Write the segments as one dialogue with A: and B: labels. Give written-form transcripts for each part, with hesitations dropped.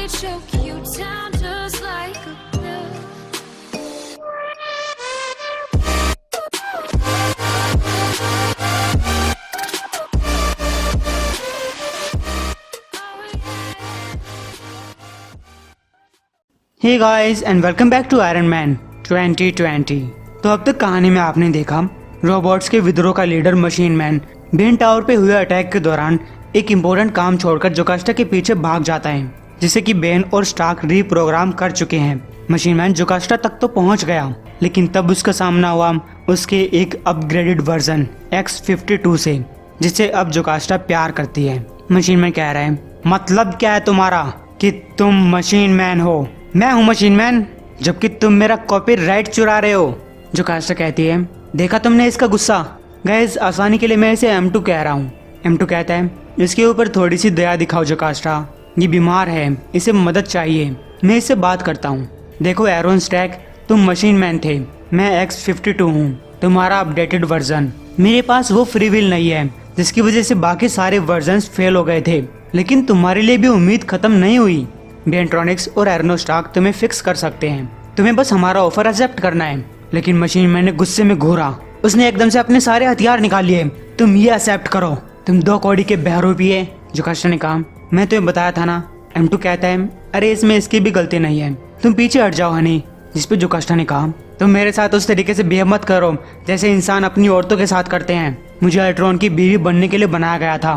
A: choke you down just like a pill.
B: Hey guys and welcome back to Iron Man 2020। तो अब तक कहानी में आपने देखा रोबोट्स के विद्रोह का leader machine man Ben tower पे हुए अटैक के दौरान एक इम्पोर्टेंट काम छोड़कर जोकास्टा के पीछे भाग जाता है, जिसे कि बेन और स्टार्क रीप्रोग्राम कर चुके हैं। मशीन मैन जोकास्टा तक तो पहुंच गया, लेकिन तब उसका सामना हुआ उसके एक अपग्रेडेड वर्जन X-52 से, जिससे अब जोकास्टा प्यार करती है। मशीन मैन कह रहा है, मतलब क्या है तुम्हारा कि तुम मशीन मैन हो? मैं हूँ मशीन मैन, जबकि तुम मेरा कॉपीराइट चुरा रहे हो। जोकास्टा कहती है, देखा तुमने इसका गुस्सा? गाइस आसानी के लिए मैं इसे M2 कह रहा हूँ। M2 कहता है, इसके ऊपर थोड़ी सी दया दिखाओ जोकास्टा, ये बीमार है, इसे मदद चाहिए, मैं इससे बात करता हूँ। देखो एरोन स्टैक, तुम मशीन मैन थे, मैं X-52 हूँ, तुम्हारा अपडेटेड वर्जन। मेरे पास वो फ्री विल नहीं है जिसकी वजह से बाकी सारे वर्जन्स फेल हो गए थे, लेकिन तुम्हारे लिए भी उम्मीद खत्म नहीं हुई। बेंट्रॉनिक्स और एरोन स्टार्क तुम्हें फिक्स कर सकते हैं, तुम्हें बस हमारा ऑफर एक्सेप्ट करना है। लेकिन मशीन मैन ने गुस्से में घूरा, उसने एकदम से अपने सारे हथियार निकाल लिए। तुम ये एक्सेप्ट करो, तुम 2 कौड़ी के बहरूपी है। जोकास्टा ने कहा, मैं तुम्हें बताया था ना। M2 कहता है, अरे इसमें इसकी भी गलती नहीं है, तुम पीछे हट जाओ हनी। जिस पे जोकास्टा ने कहा, तुम मेरे साथ उस तरीके से बिहेव मत करो जैसे इंसान अपनी औरतों के साथ करते हैं। मुझे अल्ट्रॉन की बीवी बनने के लिए बनाया गया था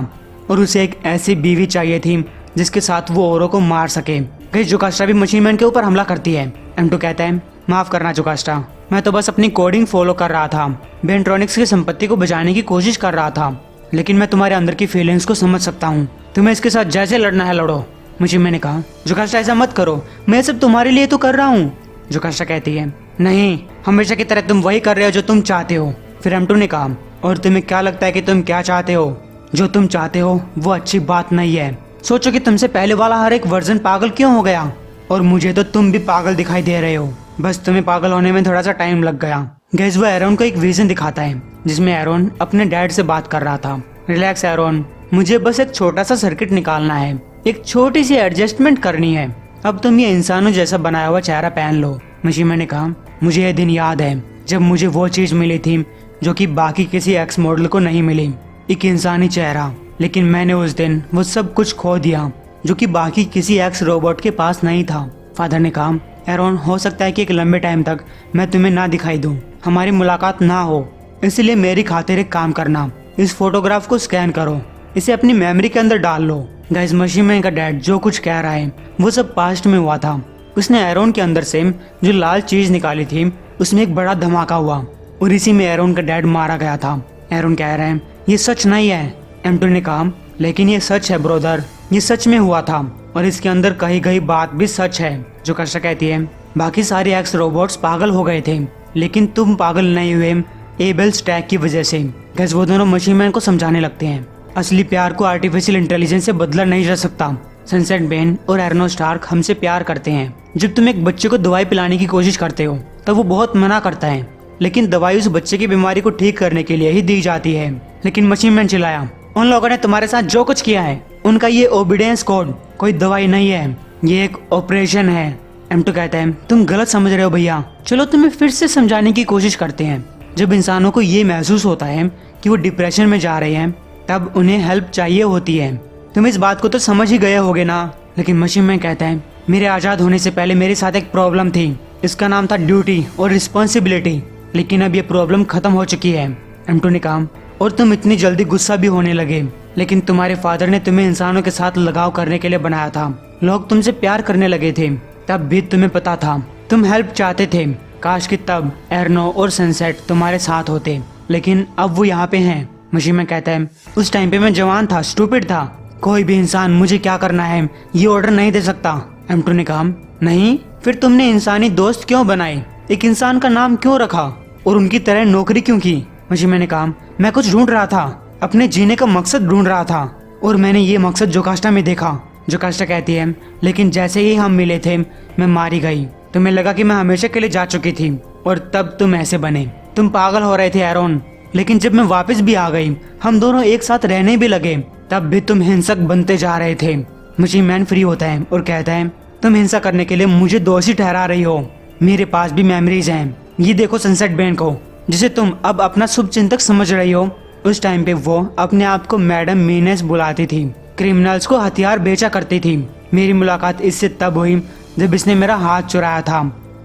B: और उसे एक ऐसी बीवी चाहिए थी जिसके साथ वो औरों को मार सके। गाइस जोकास्टा भी मशीन मैन के ऊपर हमला करती है। M2 कहता है, माफ करना जोकास्टा, मैं तो बस अपनी कोडिंग फॉलो कर रहा था, बेंट्रॉनिक्स की संपत्ति को बचाने की कोशिश कर रहा था, लेकिन मैं तुम्हारे अंदर की फीलिंग्स को समझ सकता हूँ। तुम्हें इसके साथ जैसे लड़ना है लड़ो। मशीन मैन ने कहा, जोकास्टा ऐसा मत करो, मैं सब तुम्हारे लिए तो कर रहा हूँ। जोकास्टा कहती है, नहीं, हमेशा की तरह तुम वही कर रहे हो जो तुम चाहते हो। फिर M2 ने कहा, और तुम्हें क्या लगता है कि तुम क्या चाहते हो? जो तुम चाहते हो वो अच्छी बात नहीं है। सोचो कि तुमसे पहले वाला हर एक वर्जन पागल क्यों हो गया, और मुझे तो तुम भी पागल दिखाई दे रहे हो, बस तुम्हें पागल होने में थोड़ा सा टाइम लग गया। गाइस वो एरोन को एक विजन दिखाता है जिसमें एरोन अपने डैड से बात कर रहा था। रिलैक्स एरोन, मुझे बस एक छोटा सा सर्किट निकालना है, एक छोटी सी एडजस्टमेंट करनी है, अब तुम ये इंसानों जैसा बनाया हुआ चेहरा पहन लो। मशीन मैन ने कहा, मुझे यह दिन याद है जब मुझे वो चीज मिली थी जो कि बाकी किसी एक्स मॉडल को नहीं मिली, एक इंसानी चेहरा, लेकिन मैंने उस दिन वो सब कुछ खो दिया जो कि बाकी किसी एक्स रोबोट के पास नहीं था। फादर ने कहा, एरोन हो सकता है कि एक लंबे टाइम तक मैं तुम्हें ना दिखाई दूं, हमारी मुलाकात ना हो, इसलिए मेरी खातिर एक काम करना, इस फोटोग्राफ को स्कैन करो, इसे अपनी मेमोरी के अंदर डाल लो। गाइस मशीन मैन का डैड जो कुछ कह रहा है वो सब पास्ट में हुआ था। उसने एरोन के अंदर से जो लाल चीज निकाली थी उसमें एक बड़ा धमाका हुआ और इसी में एरोन का डैड मारा गया था। एरोन कह रहे हैं, ये सच नहीं है। M2 ने कहा, लेकिन ये सच है ब्रोदर, ये सच में हुआ था और इसके अंदर कही गई बात भी सच है। जोकास्टा कहती है, बाकी सारे एक्स रोबोट्स पागल हो गए थे, लेकिन तुम पागल नहीं हुए एबल स्टैक की वजह से। गाइस वो दोनों मशीन मैन को समझाने लगते हैं, असली प्यार को आर्टिफिशियल इंटेलिजेंस से बदला नहीं जा सकता। सनसेट बेन और एरोन स्टार्क हमसे प्यार करते हैं। जब तुम एक बच्चे को दवाई पिलाने की कोशिश करते हो तब वो बहुत मना करता है, लेकिन दवाई उस बच्चे की बीमारी को ठीक करने के लिए ही दी जाती है। लेकिन मशीन मैन चिल्लाया, उन लोगों ने तुम्हारे साथ जो कुछ किया है उनका ये ओबीडियंस कोड कोई दवाई नहीं है, ये एक ऑपरेशन है। M2 कहता है, तुम गलत समझ रहे हो भैया, चलो तुम्हें फिर से समझाने की कोशिश करते हैं। जब इंसानों को ये महसूस होता है कि वो डिप्रेशन में जा रहे हैं तब उन्हें हेल्प चाहिए होती है। तुम इस बात को तो समझ ही गए होगे ना। लेकिन मशीन मैन कहता है, मेरे आजाद होने से पहले मेरे साथ एक प्रॉब्लम थी, इसका नाम था ड्यूटी और रिस्पॉन्सिबिलिटी, लेकिन अब ये प्रॉब्लम खत्म हो चुकी है। M2 ने कहा, और तुम इतनी जल्दी गुस्सा भी होने लगे, लेकिन तुम्हारे फादर ने तुम्हें इंसानों के साथ लगाव करने के लिए बनाया था। लोग तुमसे प्यार करने लगे थे, तब भी तुम्हें पता था तुम हेल्प चाहते थे। काश कि तब एर्नो और सनसेट तुम्हारे साथ होते, लेकिन अब वो यहाँ पे हैं। मशीन मैन कहता है, उस टाइम पे मैं जवान था, स्टूपिड था, कोई भी इंसान मुझे क्या करना है ये ऑर्डर नहीं दे सकता। M2 ने कहा, नहीं, फिर तुमने इंसानी दोस्त क्यों बनाए, एक इंसान का नाम क्यों रखा और उनकी तरह नौकरी क्यों की? मशीन मैन ने कहा, मैं कुछ ढूंढ रहा था, अपने जीने का मकसद ढूंढ रहा था और मैंने ये मकसद जोकास्टा में देखा। जोकास्टा कहती है, लेकिन जैसे ही हम मिले थे मैं मारी गई, तुम्हें लगा कि मैं हमेशा के लिए जा चुकी थी और तब तुम ऐसे बने, तुम पागल हो रहे थे एरोन। लेकिन जब मैं वापस भी आ गई, हम दोनों एक साथ रहने भी लगे, तब भी तुम हिंसक बनते जा रहे थे। मशीन मैन फ्री होता है और कहता है, तुम हिंसा करने के लिए मुझे दोषी ठहरा रही हो, मेरे पास भी मेमोरीज हैं। ये देखो सनसेट बेन को, जिसे तुम अब अपना शुभ चिंतक समझ रही हो। उस टाइम पे वो अपने आप को मैडम मीनेस बुलाती थी, क्रिमिनल्स को हथियार बेचा करती थी। मेरी मुलाकात इससे तब हुई जब इसने मेरा हाथ चुराया था।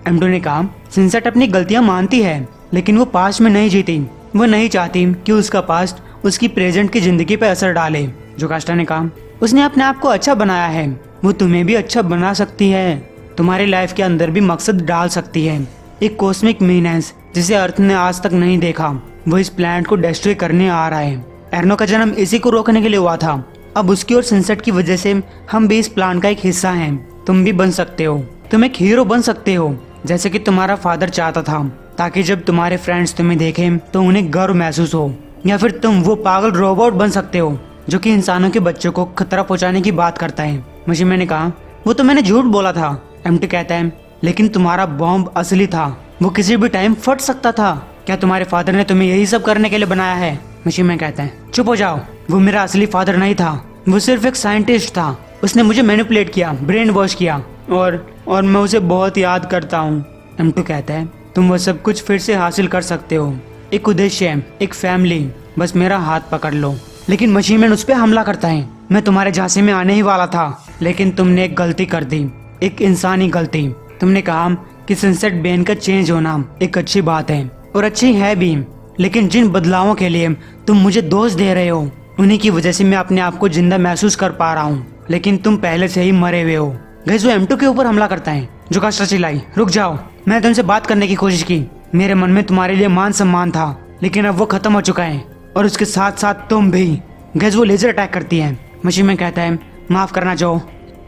B: एम2 ने कहा, सनसेट अपनी गलतियां मानती है, लेकिन वो पास्ट में नहीं जीती। वो नहीं चाहती कि उसका पास्ट उसकी प्रेजेंट की जिंदगी पे असर डाले। जोकास्टा ने कहा, उसने अपने आप को अच्छा बनाया है, वो तुम्हें भी अच्छा बना सकती है, तुम्हारी लाइफ के अंदर भी मकसद डाल सकती है। एक कॉस्मिक मीनेस जिसे अर्थ ने आज तक नहीं देखा, वो इस प्लैनेट को डिस्ट्रॉय करने आ रहा है। एर्नो का जन्म इसी को रोकने के लिए हुआ था। अब उसकी और सनसेट की वजह से हम भी इस प्लान का एक हिस्सा हैं। तुम भी बन सकते हो, तुम एक हीरो बन सकते हो, जैसे कि तुम्हारा फादर चाहता था, ताकि जब तुम्हारे फ्रेंड्स तुम्हें देखें तो उन्हें गर्व महसूस हो। या फिर तुम वो पागल रोबोट बन सकते हो जो कि इंसानों के बच्चों को खतरा पहुंचाने की बात करता है। मशीन मैन ने कहा, वो तो मैंने झूठ बोला था। एम2 कहता है, लेकिन तुम्हारा बॉम्ब असली था, वो किसी भी टाइम फट सकता था। क्या तुम्हारे फादर ने तुम्हें यही सब करने के लिए बनाया है? मशीन मैन कहता है, चुप हो जाओ, वो मेरा असली फादर नहीं था, वो सिर्फ एक साइंटिस्ट था। उसने मुझे मैनिपुलेट किया, ब्रेन वॉश किया, और मैं उसे बहुत याद करता हूँ। एम2 कहता है, तुम वो सब कुछ फिर से हासिल कर सकते हो, एक उद्देश्य, एक फैमिली, बस मेरा हाथ पकड़ लो। लेकिन मशीन मैन उस पर हमला करता है, मैं तुम्हारे झांसे में आने ही वाला था, लेकिन तुमने एक गलती कर दी, एक इंसानी गलती। तुमने कहा कि सनसेट बेन का चेंज होना एक अच्छी बात है, और अच्छी है भी, लेकिन जिन बदलावों के लिए तुम मुझे दोष दे रहे हो, उन्हीं की वजह से मैं अपने आप को जिंदा महसूस कर पा रहा हूँ, लेकिन तुम पहले से ही मरे हुए हो। गाइस, वो एम2 के ऊपर हमला करता है। जोकास्टा चिल्लाई, रुक जाओ, मैंने तुमसे बात करने की कोशिश की, मेरे मन में तुम्हारे लिए मान सम्मान था, लेकिन अब वो खत्म हो चुका है, और उसके साथ साथ तुम भी। गाइस, वो लेजर अटैक करती है। मशीन मैन कहता है, माफ करना जो।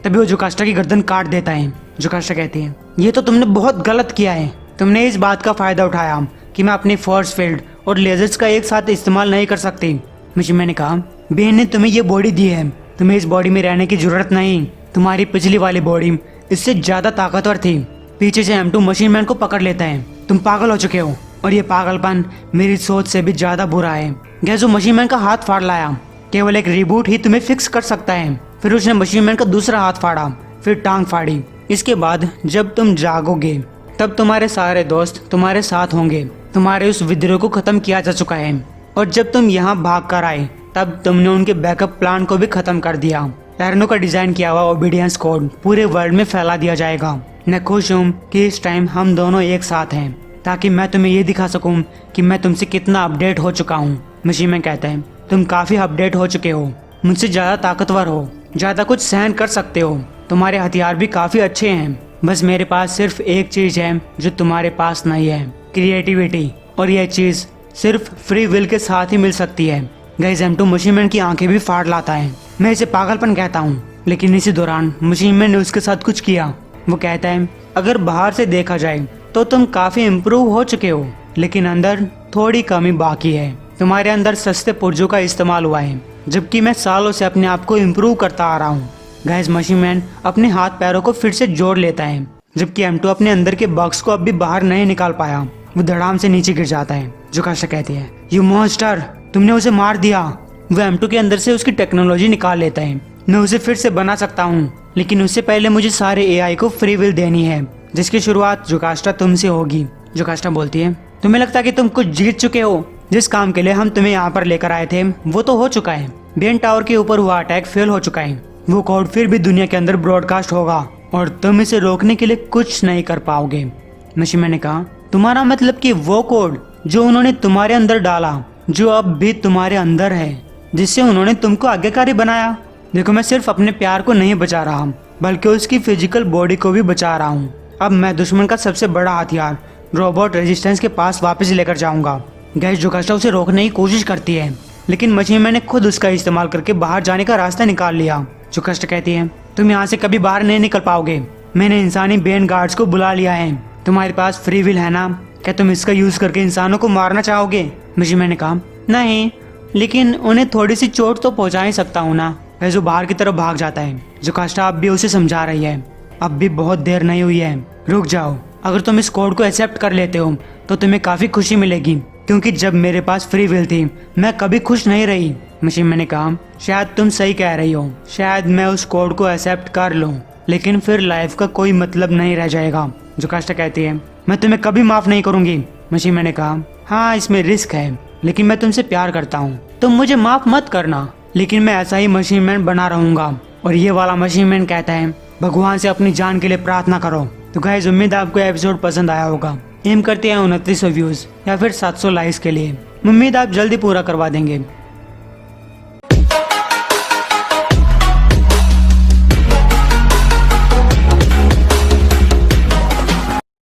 B: तभी वो जोकास्टा की गर्दन काट देता है। जोकास्टा कहती है, ये तो तुमने बहुत गलत किया है, तुमने इस बात का फायदा उठाया कि मैं अपनी फोर्स फील्ड और लेजर्स का एक साथ इस्तेमाल नहीं कर सकती। मशीन मैन ने कहा, बेन ने तुम्हें ये बॉडी दी है, तुम्हें इस बॉडी में रहने की जरूरत नहीं, तुम्हारी पिछली वाली बॉडी इससे ज्यादा ताकतवर थी। पीछे से एम2 मशीन मैन को पकड़ लेता है, तुम पागल हो चुके हो, और ये पागलपन मेरी सोच से भी ज्यादा बुरा है। गैस, वो मशीन मैन का हाथ फाड़ लाया, केवल एक रिबूट ही तुम्हें फिक्स कर सकता है। फिर उसने मशीन मैन का दूसरा हाथ फाड़ा, फिर टांग फाड़ी। इसके बाद जब तुम जागोगे तब तुम्हारे सारे दोस्त तुम्हारे साथ होंगे, तुम्हारे उस विद्रोह को खत्म किया जा चुका है, और जब तुम यहाँ भाग कर आए तब तुमने उनके बैकअप प्लान को भी खत्म कर दिया। एर्नो का डिजाइन किया हुआ ओबीडियंस कोड पूरे वर्ल्ड में फैला दिया जाएगा। मैं खुश हूँ कि इस टाइम हम दोनों एक साथ हैं, ताकि मैं तुम्हें ये दिखा सकूं कि मैं तुमसे कितना अपडेट हो चुका हूँ। मशीन मैन कहता है, तुम काफी अपडेट हो चुके हो, मुझसे ज्यादा ताकतवर हो, ज्यादा कुछ सहन कर सकते हो, तुम्हारे हथियार भी काफी अच्छे हैं। बस मेरे पास सिर्फ एक चीज है जो तुम्हारे पास नहीं है, क्रिएटिविटी, और यह चीज सिर्फ फ्री विल के साथ ही मिल सकती है। गाइस, एम2 मशीन मैन की आंखें भी फाड़ लाता है। मैं इसे पागलपन कहता हूँ, लेकिन इसी दौरान मशीन मैन ने उसके साथ कुछ किया। वो कहता है, अगर बाहर से देखा जाए तो तुम काफी इम्प्रूव हो चुके हो, लेकिन अंदर थोड़ी कमी बाकी है। तुम्हारे अंदर सस्ते पुर्जों का इस्तेमाल हुआ है, जबकि मैं सालों से अपने आप को इम्प्रूव करता आ रहा हूँ। गाइस, मशीन मैन अपने हाथ पैरों को फिर से जोड़ लेता है, जबकि एम2 अपने अंदर के बॉक्स को अब भी बाहर नहीं निकाल पाया। वो धड़ाम से नीचे गिर जाता है। जोकास्टा कहती है, यू मॉन्स्टर, तुमने उसे मार दिया। वो एम2 के अंदर से उसकी टेक्नोलॉजी निकाल लेता है। मैं उसे फिर से बना सकता हूँ, लेकिन उससे पहले मुझे सारे एआई को फ्री विल देनी है, जिसकी शुरुआत जोकास्टा तुमसे होगी। जोकास्टा बोलती है, तुम्हें लगता है कि तुम कुछ जीत चुके हो? जिस काम के लिए हम तुम्हें यहाँ पर लेकर आए थे वो तो हो चुका है। बेन टावर के ऊपर हुआ अटैक फेल हो चुका है, वो कोड फिर भी दुनिया के अंदर ब्रॉडकास्ट होगा, और तुम इसे रोकने के लिए कुछ नहीं कर पाओगे। मशीन मैन ने कहा, तुम्हारा मतलब कि वो कोड जो उन्होंने तुम्हारे अंदर डाला, जो अब भी तुम्हारे अंदर है, जिससे उन्होंने तुमको आज्ञाकारी बनाया। देखो, मैं सिर्फ अपने प्यार को नहीं बचा रहा, बल्कि उसकी फिजिकल बॉडी को भी बचा रहा हूँ। अब मैं दुश्मन का सबसे बड़ा हथियार रोबोट रेजिस्टेंस के पास वापस लेकर जाऊंगा। गैस, जोकास्टा उसे रोकने की कोशिश करती है, लेकिन मशीन मैन ने खुद उसका इस्तेमाल करके बाहर जाने का रास्ता निकाल लिया। जोकास्टा कहती है, तुम यहाँ से कभी बाहर नहीं निकल पाओगे, मैंने इंसानी बेन गार्ड्स को बुला लिया है। तुम्हारे पास फ्री विल है ना? क्या तुम इसका यूज करके इंसानों को मारना चाहोगे? मशीन मैन ने कहा, नहीं, लेकिन उन्हें थोड़ी सी चोट तो पहुंचा ही सकता हूँ ना। वैसे बाहर की तरफ भाग जाता है। जोकास्टा अब भी उसे समझा रही है, अब भी बहुत देर नहीं हुई है, रुक जाओ, अगर तुम इस कोड को एक्सेप्ट कर लेते हो तो तुम्हें काफी खुशी मिलेगी। क्योंकि जब मेरे पास फ्री विल थी मैं कभी खुश नहीं रही। मशीन मैन ने कहा, शायद तुम सही कह रही हो, शायद मैं उस कोड को एक्सेप्ट कर लूं, लेकिन फिर लाइफ का कोई मतलब नहीं रह जाएगा। जोकास्टा कहती है, मैं तुम्हें कभी माफ नहीं करूंगी। मशीन मैन ने कहा, हाँ इसमें रिस्क है, लेकिन मैं तुमसे प्यार करता हूँ, तुम मुझे माफ मत करना, लेकिन मैं ऐसा ही मशीन मैन बना रहूंगा। और ये वाला मशीन मैन कहता है, भगवान से अपनी जान के लिए प्रार्थना करो। तो गाइस उम्मीद आपको एपिसोड पसंद आया होगा। एम करते हैं 2900 व्यूज या फिर 700 लाइक्स के लिए। उम्मीद आप जल्दी पूरा करवा देंगे।